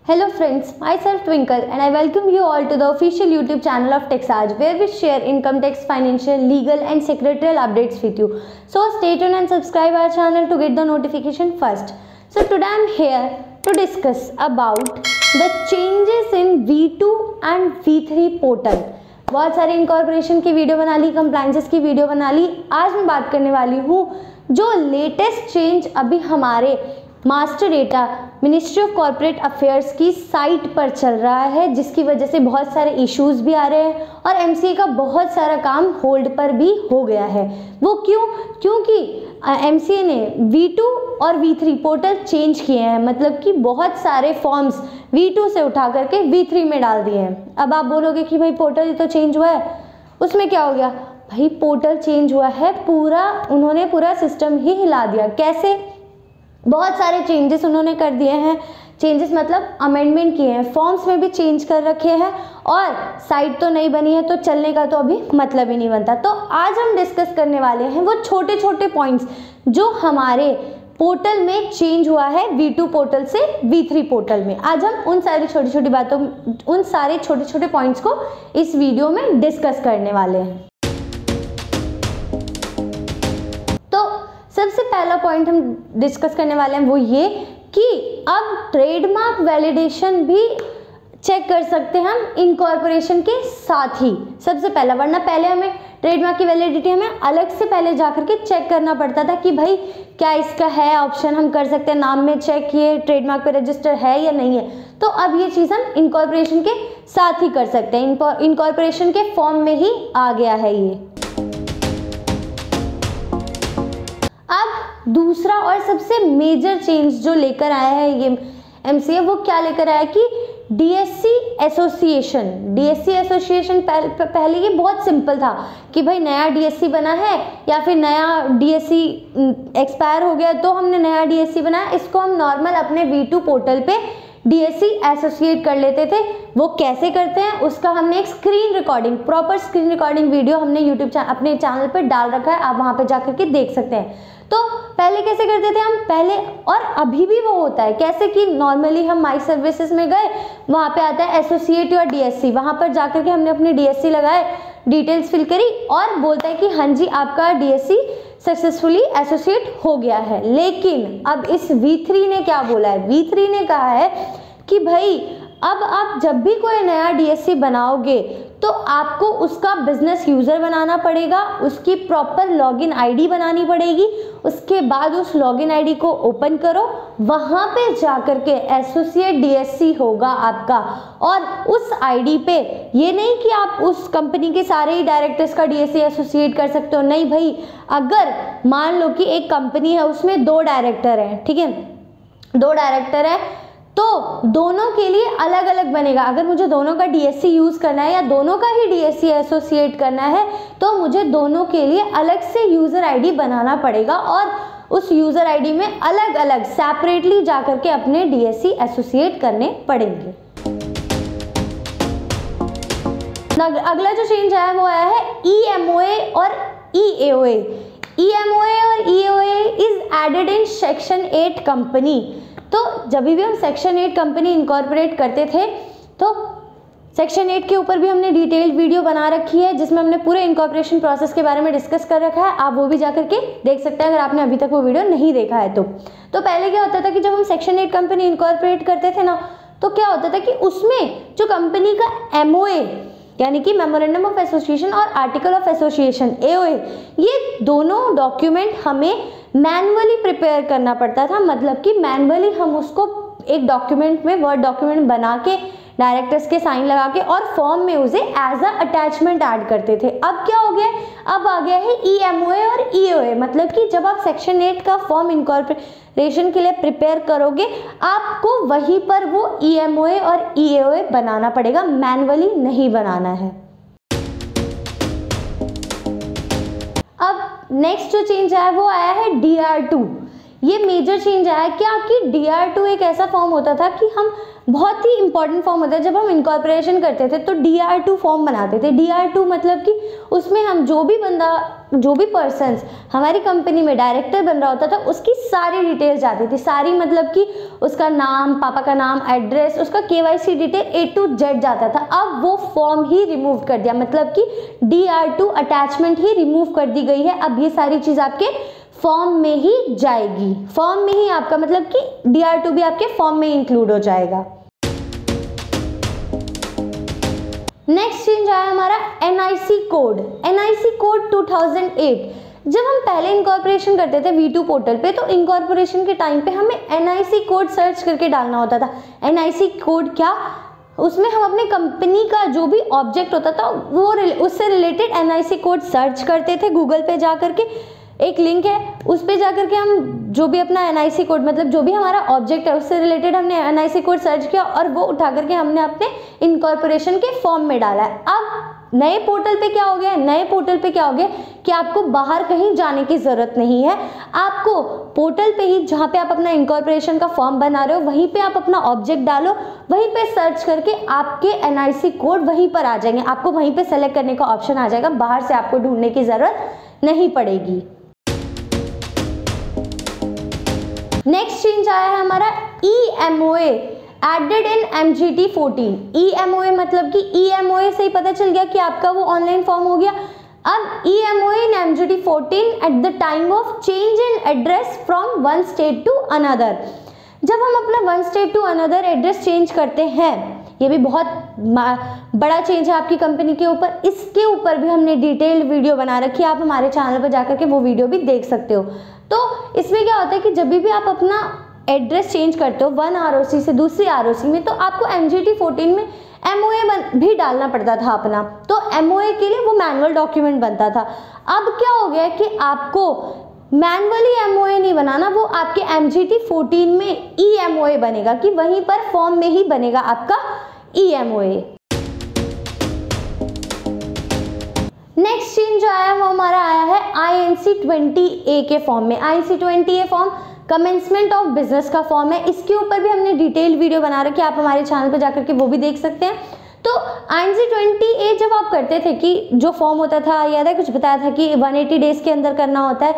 Hello friends, myself Twinkle and I welcome you all to the official YouTube channel of TechSarge where we share income tax, financial, legal and secretarial updates with you. So stay tuned and subscribe our channel to get the notification first. So today I am here to discuss about the changes in V2 and V3 portal. बहुत सारे incorporation की video बना ली, compliances की video बना ली। आज मैं बात करने वाली हूँ जो लेटेस्ट चेंज अभी हमारे master data ministry of corporate affairs की साइट पर चल रहा है, जिसकी वजह से बहुत सारे इश्यूज भी आ रहे हैं और एमसीए का बहुत सारा काम होल्ड पर भी हो गया है। वो क्यों? क्योंकि एमसीए ने V2 और V3 पोर्टल चेंज किए हैं, मतलब कि बहुत सारे फॉर्म्स V2 से उठा करके V3 में डाल दिए हैं। अब आप बोलोगे कि भाई पोर्टल ही तो चेंज हुआ है, उसमें क्या हो गया? भाई पोर्टल चेंज हुआ है, उन्होंने पूरा सिस्टम ही हिला दिया। कैसे? बहुत सारे चेंजेस उन्होंने कर दिए हैं। चेंजेस मतलब अमेंडमेंट किए हैं, फॉर्म्स में भी चेंज कर रखे हैं और साइट तो नहीं बनी है तो चलने का तो अभी मतलब ही नहीं बनता। तो आज हम डिस्कस करने वाले हैं वो छोटे छोटे पॉइंट्स जो हमारे पोर्टल में चेंज हुआ है V2 पोर्टल से V3 पोर्टल में। आज हम उन सारी छोटी छोटी बातों, उन सारे छोटे छोटे पॉइंट्स को इस वीडियो में डिस्कस करने वाले हैं। सबसे पहला पॉइंट हम डिस्कस करने वाले हैं वो ये कि अब ट्रेडमार्क वैलिडेशन भी चेक कर सकते हैं हम इनकॉर्पोरेशन के साथ ही। सबसे पहला, वरना पहले हमें ट्रेडमार्क की वैलिडिटी हमें अलग से पहले जाकर के चेक करना पड़ता था कि भाई क्या इसका है ऑप्शन, हम कर सकते हैं नाम में चेक, ये ट्रेडमार्क पे रजिस्टर है या नहीं है। तो अब ये चीज़ हम इनकॉर्पोरेशन के साथ ही कर सकते हैं, इनकॉर्पोरेशन के फॉर्म में ही आ गया है ये। अब दूसरा और सबसे मेजर चेंज जो लेकर आया है ये एमसीए, वो क्या लेकर आया कि डीएससी एसोसिएशन पहले ये बहुत सिंपल था कि भाई नया डीएससी बना है या फिर नया डीएससी एक्सपायर हो गया तो हमने नया डीएससी बनाया, इसको हम नॉर्मल अपने V2 पोर्टल पे डीएससी एसोसिएट कर लेते थे। वो कैसे करते हैं उसका हमने एक प्रॉपर स्क्रीन रिकॉर्डिंग वीडियो हमने यूट्यूब अपने चैनल पर डाल रखा है, आप वहाँ पे जाकर के देख सकते हैं। तो पहले कैसे करते थे हम पहले, और अभी भी वो होता है कैसे कि नॉर्मली हम माई सर्विसेज में गए, वहाँ पे आता है एसोसिएट योर डीएससी, वहाँ पर जाकर के हमने अपने डीएससी लगाए, डिटेल्स फिल करी और बोलता है कि हाँ जी आपका डीएससी सक्सेसफुली एसोसिएट हो गया है। लेकिन अब इस V3 ने क्या बोला है? V3 ने कहा है कि भाई अब आप जब भी कोई नया डीएससी बनाओगे तो आपको उसका बिजनेस यूज़र बनाना पड़ेगा, उसकी प्रॉपर लॉगिन आईडी बनानी पड़ेगी, उसके बाद उस लॉगिन आईडी को ओपन करो, वहाँ पे जाकर के एसोसिएट डीएससी होगा आपका। और उस आईडी पे ये नहीं कि आप उस कंपनी के सारे ही डायरेक्टर्स का डीएससी एसोसिएट कर सकते हो, नहीं भाई। अगर मान लो कि एक कंपनी है उसमें 2 डायरेक्टर हैं, ठीक है, 2 डायरेक्टर है तो दोनों के लिए अलग अलग बनेगा। अगर मुझे दोनों का डीएससी यूज़ करना है या दोनों का ही डीएससी एसोसिएट करना है तो मुझे दोनों के लिए अलग से यूज़र आईडी बनाना पड़ेगा और उस यूज़र आईडी में अलग अलग सेपरेटली जाकर के अपने डीएससी एसोसिएट करने पड़ेंगे। अगला जो चेंज आया वो आया है EMOA और EAOA। EMOA और EAOA is added in section 8 company. तो जब भी हम सेक्शन 8 कंपनी इनकॉर्पोरेट करते थे तो सेक्शन 8 के ऊपर भी हमने डिटेल्ड वीडियो बना रखी है जिसमें हमने पूरे इनकॉर्पोरेशन प्रोसेस के बारे में डिस्कस कर रखा है, आप वो भी जाकर के देख सकते हैं अगर आपने अभी तक वो वीडियो नहीं देखा है तो पहले क्या होता था कि जब हम सेक्शन 8 कंपनी इनकॉर्पोरेट करते थे ना तो क्या होता था कि उसमें जो कंपनी का MOA यानी कि मेमोरेंडम ऑफ एसोसिएशन और आर्टिकल ऑफ एसोसिएशन AOA, ये दोनों डॉक्यूमेंट हमें मैनुअली प्रिपेयर करना पड़ता था। मतलब कि मैनुअली हम उसको एक डॉक्यूमेंट में, वर्ड डॉक्यूमेंट बना के डायरेक्टर्स के साइन लगा के और फॉर्म में उसे एज अ अटैचमेंट ऐड करते थे। अब क्या हो गया? अब आ गया है EMOA और EOA, मतलब कि जब आप सेक्शन 8 का फॉर्म इनकॉर्पोरेशन के लिए प्रिपेयर करोगे आपको वहीं पर वो EMOA और EOA बनाना पड़ेगा, मैनुअली नहीं बनाना है। अब नेक्स्ट जो चेंज आया वो आया है DR2। ये मेजर चेंज आया क्या कि DR2 एक ऐसा फॉर्म होता था कि हम बहुत ही इंपॉर्टेंट फॉर्म होता है, जब हम इनकॉर्पोरेशन करते थे तो DR2 फॉर्म बनाते थे। DR2 मतलब कि उसमें हम जो भी पर्सन्स हमारी कंपनी में डायरेक्टर बन रहा होता था उसकी सारी डिटेल्स जाती थी, सारी मतलब कि उसका नाम, पापा का नाम, एड्रेस, उसका KYC detail A to Z जाता था। अब वो फॉर्म ही रिमूव कर दिया, मतलब कि DR2 अटैचमेंट ही रिमूव कर दी गई है। अब ये सारी चीज़ आपके फॉर्म में ही जाएगी, फॉर्म में ही आपका मतलब कि DR2 भी आपके फॉर्म में इंक्लूड हो जाएगा। नेक्स्ट चेंज आया हमारा NIC कोड। NIC code 2008। जब हम पहले इनकॉर्पोरेशन करते थे V2 पोर्टल पे, तो इनकॉर्पोरेशन के टाइम पे हमें NIC कोड सर्च करके डालना होता था। NIC कोड क्या, उसमें हम अपने कंपनी का जो भी ऑब्जेक्ट होता था वो उससे रिलेटेड NIC कोड सर्च करते थे। गूगल पे जा करके एक लिंक है, उस पे जा करके हम जो भी अपना NIC कोड मतलब जो भी हमारा ऑब्जेक्ट है उससे रिलेटेड हमने NIC कोड सर्च किया और वो उठा करके हमने अपने इनकॉर्पोरेशन के फॉर्म में डाला है। अब नए पोर्टल पे क्या हो गया, नए पोर्टल पे क्या हो गया कि आपको बाहर कहीं जाने की ज़रूरत नहीं है। आपको पोर्टल पे ही, जहाँ पे आप अपना इनकॉर्पोरेशन का फॉर्म बना रहे हो, वहीं पे आप अपना ऑब्जेक्ट डालो, वहीं पे सर्च करके आपके NIC कोड वहीं पर आ जाएंगे। आपको वहीं पे सेलेक्ट करने का ऑप्शन आ जाएगा, बाहर से आपको ढूंढने की ज़रूरत नहीं पड़ेगी। नेक्स्ट चेंज आया है हमारा EMOA added in MGT 14। EMOA मतलब कि EMOA से ही पता चल गया कि आपका वो ऑनलाइन फॉर्म हो गया। अब EMOA in MGT 14 at the time of change in address from one state to another. जब हम अपना one state to another address change करते हैं, ये भी बहुत बड़ा चेंज है आपकी कंपनी के ऊपर। इसके ऊपर भी हमने डिटेल्ड वीडियो बना रखी है, आप हमारे चैनल पर जाकर के वो वीडियो भी देख सकते हो। तो इसमें क्या होता है कि जब भी आप अपना एड्रेस चेंज करते हो वन ROC से दूसरी ROC में, तो आपको MGT 14 में MOA भी डालना पड़ता था अपना। तो MOA के लिए वो मैनुअल डॉक्यूमेंट बनता था। अब क्या हो गया कि आपको मैनुअली MOA नहीं बनाना, वो आपके MGT 14 में EMOA बनेगा, कि वहीं पर फॉर्म में ही बनेगा आपका EMOA। नेक्स्ट चेंज जो आया वो हमारा आया है INC 20A के फॉर्म में। INC 20A form commencement of business का फॉर्म है। इसके ऊपर भी हमने डिटेल वीडियो बना रखी है, आप हमारे चैनल पर जाकर के वो भी देख सकते हैं। तो INC 20A जब आप करते थे कि जो फॉर्म होता था, याद है कुछ बताया था कि 180 डेज के अंदर करना होता है,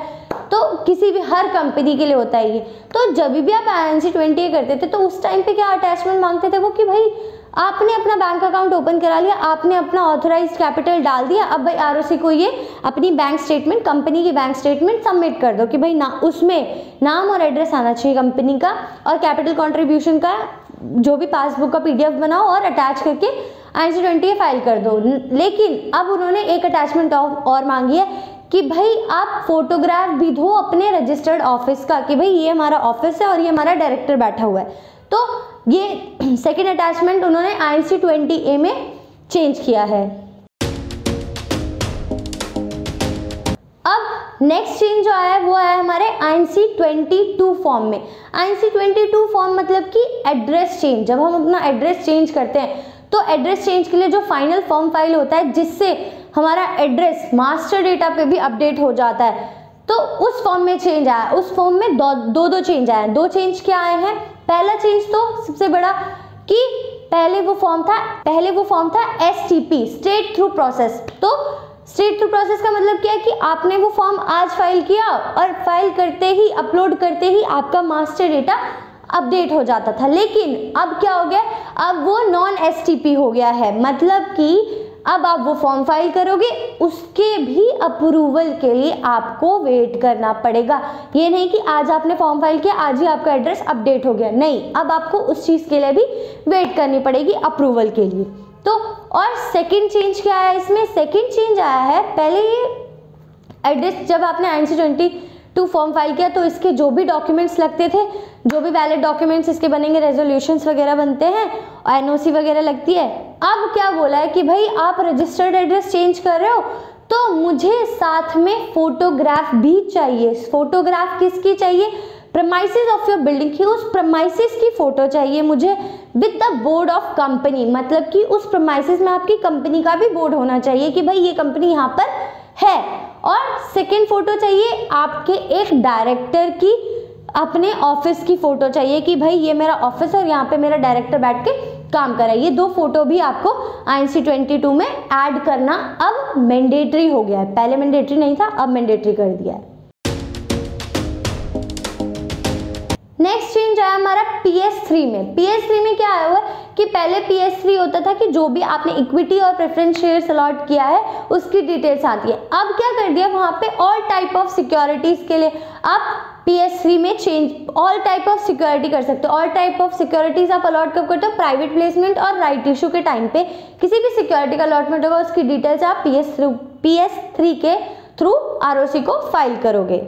तो किसी भी हर कंपनी के लिए होता है ये। तो जब भी आप INC 20A करते थे तो उस टाइम पे क्या अटैचमेंट मांगते थे वो, कि भाई आपने अपना बैंक अकाउंट ओपन करा लिया, आपने अपना ऑथराइज्ड कैपिटल डाल दिया, अब भाई ROC को ये अपनी बैंक स्टेटमेंट, कंपनी की बैंक स्टेटमेंट सबमिट कर दो कि भाई ना उसमें नाम और एड्रेस आना चाहिए कंपनी का, और कैपिटल कंट्रीब्यूशन का जो भी पासबुक का PDF बनाओ और अटैच करके INC 20A फाइल कर दो। लेकिन अब उन्होंने एक अटैचमेंट और मांगी है कि भाई आप फोटोग्राफ भी दो अपने रजिस्टर्ड ऑफिस का, कि भाई ये हमारा ऑफिस है और ये हमारा डायरेक्टर बैठा हुआ है। तो ये सेकेंड अटैचमेंट उन्होंने INC 20A में चेंज किया है। अब नेक्स्ट चेंज जो आया है वो आया हमारे INC 22 फॉर्म में। INC 22 फॉर्म मतलब कि एड्रेस चेंज। जब हम अपना एड्रेस चेंज करते हैं तो एड्रेस चेंज के लिए जो फाइनल फॉर्म फाइल होता है, जिससे हमारा एड्रेस मास्टर डेटा पे भी अपडेट हो जाता है, तो उस फॉर्म में चेंज आया। उस फॉर्म में दो चेंज आए हैं। दो चेंज क्या आए हैं? पहला चेंज तो सबसे बड़ा कि पहले वो फॉर्म था STP, स्ट्रेट थ्रू प्रोसेस। तो स्ट्रेट थ्रू प्रोसेस का मतलब क्या है कि आपने वो फॉर्म आज फाइल किया और फाइल करते ही, अपलोड करते ही आपका मास्टर डेटा अपडेट हो जाता था। लेकिन अब क्या हो गया, अब वो नॉन STP हो गया है। मतलब कि अब आप वो फॉर्म फाइल करोगे, उसके भी अप्रूवल के लिए आपको वेट करना पड़ेगा। ये नहीं कि आज आपने फॉर्म फाइल किया, आज ही आपका एड्रेस अपडेट हो गया, नहीं, अब आपको उस चीज़ के लिए भी वेट करनी पड़ेगी अप्रूवल के लिए। तो और सेकंड चेंज क्या आया इसमें? सेकंड चेंज आया है, पहले ये एड्रेस जब आपने INC 22 फॉर्म फाइल किया तो इसके जो भी डॉक्यूमेंट्स लगते थे, जो भी वैलिड डॉक्यूमेंट्स इसके बनेंगे, रेजोल्यूशंस वगैरह बनते हैं, NOC वगैरह लगती है। अब क्या बोला है कि भाई आप रजिस्टर्ड एड्रेस चेंज कर रहे हो तो मुझे साथ में फोटोग्राफ भी चाहिए। फोटोग्राफ किसकी चाहिए? प्रेमाइसेस ऑफ योर बिल्डिंग की, उस प्रेमाइसेस की फोटो चाहिए मुझे with the board of company. मतलब कि उस प्रेमाइसेस में आपकी कंपनी का भी बोर्ड होना चाहिए कि भाई ये कंपनी यहाँ पर है। और सेकेंड फोटो चाहिए आपके एक डायरेक्टर की, अपने ऑफिस की फ़ोटो चाहिए कि भाई ये मेरा ऑफिस है और यहाँ पे मेरा डायरेक्टर बैठ के काम कर रहा है। ये 2 फोटो भी आपको INC 22 में ऐड करना अब मैंडेटरी हो गया है। पहले मैंडेटरी नहीं था, अब मैंडेटरी कर दिया है। नेक्स्ट चेंज आया हमारा PS3 में। PS3 में क्या आया हुआ है कि पहले PS3 होता था कि जो भी आपने इक्विटी और प्रेफरेंस शेयर्स अलॉट किया है उसकी डिटेल्स आती है। अब क्या कर दिया, वहाँ पे ऑल टाइप ऑफ सिक्योरिटीज के लिए आप PS3 में change all type of security कर सकते हो। ऑल टाइप ऑफ सिक्योरिटीज आप अलॉट कब करते हो, प्राइवेट प्लेसमेंट और राइट इशू के टाइम पे किसी भी सिक्योरिटी का अलॉटमेंट होगा उसकी डिटेल्स आप PS3 के थ्रू ROC को फाइल करोगे।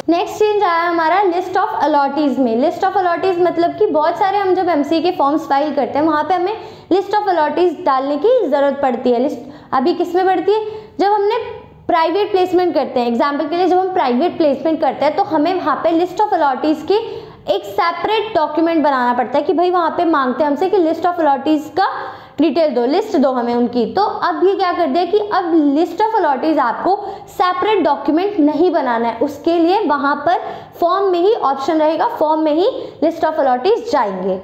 नेक्स्ट चेंज आया हमारा लिस्ट ऑफ अलॉटीज में। लिस्ट ऑफ अलॉटीज मतलब कि बहुत सारे हम जब MCA के फॉर्म्स फाइल करते हैं वहाँ पे हमें लिस्ट ऑफ अलॉटीज डालने की ज़रूरत पड़ती है। लिस्ट अभी किस में पड़ती है, जब हमने प्राइवेट प्लेसमेंट करते हैं। एग्जाम्पल के लिए जब हम प्राइवेट प्लेसमेंट करते हैं तो हमें वहाँ पे लिस्ट ऑफ अलॉटीज की एक सेपरेट डॉक्यूमेंट बनाना पड़ता है कि भाई वहाँ पे मांगते हैं हमसे कि लिस्ट ऑफ अलॉटीज का डिटेल दो, लिस्ट दो हमें उनकी। तो अब ये क्या कर दिया कि अब लिस्ट ऑफ अलॉटीज आपको सेपरेट डॉक्यूमेंट नहीं बनाना है, उसके लिए वहाँ पर फॉर्म में ही ऑप्शन रहेगा, फॉर्म में ही लिस्ट ऑफ अलॉटीज जाएंगे।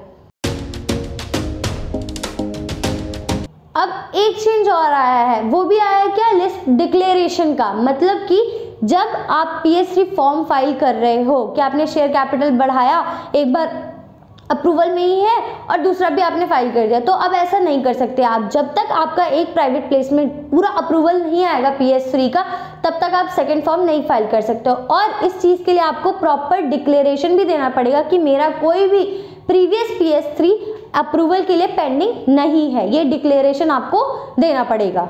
अब एक चेंज और आया है, वो भी आया है क्या, लिस्ट डिक्लेरेशन का। मतलब कि जब आप PS3 फॉर्म फाइल कर रहे हो कि आपने शेयर कैपिटल बढ़ाया, एक बार अप्रूवल में ही है और दूसरा भी आपने फाइल कर दिया, तो अब ऐसा नहीं कर सकते आप। जब तक आपका एक प्राइवेट प्लेसमेंट पूरा अप्रूवल नहीं आएगा PS3 का, तब तक आप सेकंड फॉर्म नहीं फाइल कर सकते हो। और इस चीज़ के लिए आपको प्रॉपर डिक्लेरेशन भी देना पड़ेगा कि मेरा कोई भी प्रीवियस PS3 अप्रूवल के लिए पेंडिंग नहीं है, ये डिक्लेरेशन आपको देना पड़ेगा।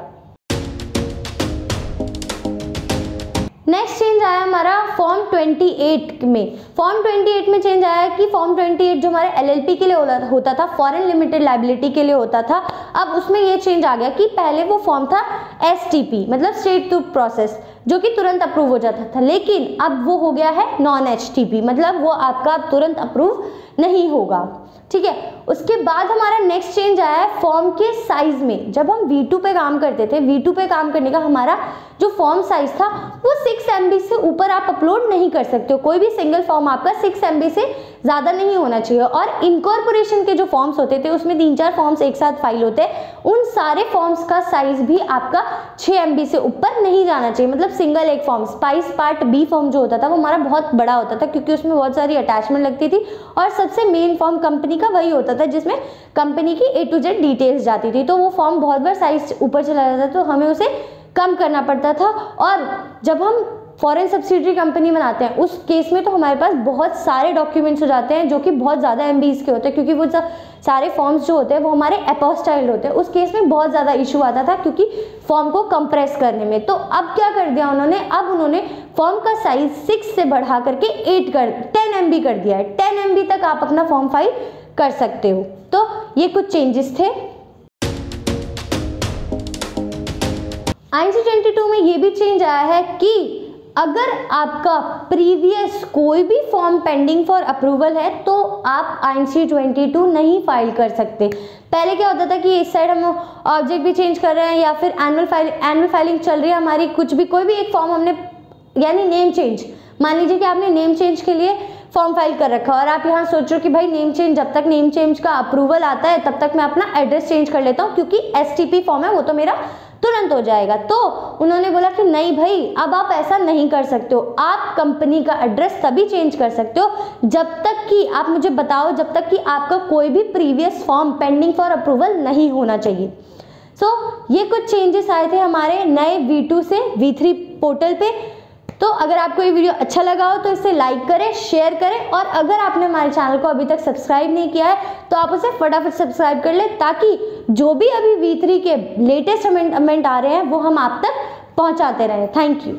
नेक्स्ट चेंज आया हमारा फॉर्म 28 में। फॉर्म 28 में चेंज आया कि फॉर्म 28 जो हमारे LLP के लिए होता था, फॉरेन लिमिटेड लायबिलिटी के लिए होता था, अब उसमें ये चेंज आ गया कि पहले वो फॉर्म था STP मतलब स्ट्रेट थ्रू प्रोसेस, जो कि तुरंत अप्रूव हो जाता था, लेकिन अब वो हो गया है नॉन HTP मतलब वो आपका तुरंत अप्रूव नहीं होगा। ठीक है, उसके बाद हमारा नेक्स्ट चेंज आया है फॉर्म के साइज में। जब हम V2 पे काम करते थे, V2 पे काम करने का हमारा जो फॉर्म साइज था वो 6 MB से ऊपर आप अपलोड नहीं कर सकते हो। कोई भी सिंगल फॉर्म आपका 6 MB से ज़्यादा नहीं होना चाहिए। और इनकॉर्पोरेशन के जो फॉर्म्स होते थे उसमें 3-4 फॉर्म्स एक साथ फाइल होते हैं, उन सारे फॉर्म्स का साइज भी आपका 6 MB से ऊपर नहीं जाना चाहिए। मतलब सिंगल एक form, spice part B form जो होता था वो हमारा बहुत बड़ा होता था क्योंकि उसमें बहुत सारी अटैचमेंट लगती थी, और सबसे मेन फॉर्म कंपनी का वही होता था जिसमें कंपनी की A to Z डिटेल्स जाती थी। तो वो फॉर्म बहुत बार साइज ऊपर चला जाता था, तो हमें उसे कम करना पड़ता था। और जब हम फॉरेन सब्सिडरी कंपनी बनाते हैं उस केस में तो हमारे पास बहुत सारे डॉक्यूमेंट्स हो जाते हैं जो कि बहुत ज़्यादा MBs के होते हैं, क्योंकि वो सारे फॉर्म्स जो होते हैं वो हमारे अपोस्टाइल्ड होते हैं। उस केस में बहुत ज़्यादा इशू आता था क्योंकि फॉर्म को कंप्रेस करने में। तो अब क्या कर दिया उन्होंने, अब उन्होंने फॉर्म का साइज 6 से बढ़ा करके 10 MB कर दिया है। 10 MB तक आप अपना फॉर्म फाइल कर सकते हो। तो ये कुछ चेंजेस थे। INC 22 में ये भी चेंज आया है कि अगर आपका प्रीवियस कोई भी फॉर्म पेंडिंग फॉर अप्रूवल है तो आप INC 22 नहीं फाइल कर सकते। पहले क्या होता था कि इस साइड हम ऑब्जेक्ट भी चेंज कर रहे हैं या फिर एनुअल फाइलिंग चल रही है हमारी, कुछ भी कोई भी एक फॉर्म हमने, यानी नेम चेंज, मान लीजिए कि आपने नेम चेंज के लिए फॉर्म फाइल कर रखा और आप यहाँ सोच रहे हो कि भाई नेम चेंज, जब तक नेम चेंज का अप्रूवल आता है तब तक मैं अपना एड्रेस चेंज कर लेता हूँ क्योंकि STP फॉर्म है वो तो मेरा तुरंत हो जाएगा। तो उन्होंने बोला कि नहीं भाई, अब आप ऐसा नहीं कर सकते हो। आप कंपनी का एड्रेस तभी चेंज कर सकते हो जब तक कि आप मुझे बताओ, जब तक कि आपका कोई भी previous form pending for approval नहीं होना चाहिए। ये कुछ चेंजेस आए थे हमारे नए V2 से V3 पोर्टल पे। तो अगर आपको ये वीडियो अच्छा लगा हो तो इसे लाइक करें, शेयर करें, और अगर आपने हमारे चैनल को अभी तक सब्सक्राइब नहीं किया है तो आप उसे फटाफट सब्सक्राइब कर लें ताकि जो भी अभी V3 के लेटेस्ट अमेंडमेंट आ रहे हैं वो हम आप तक पहुंचाते रहें। Thank you.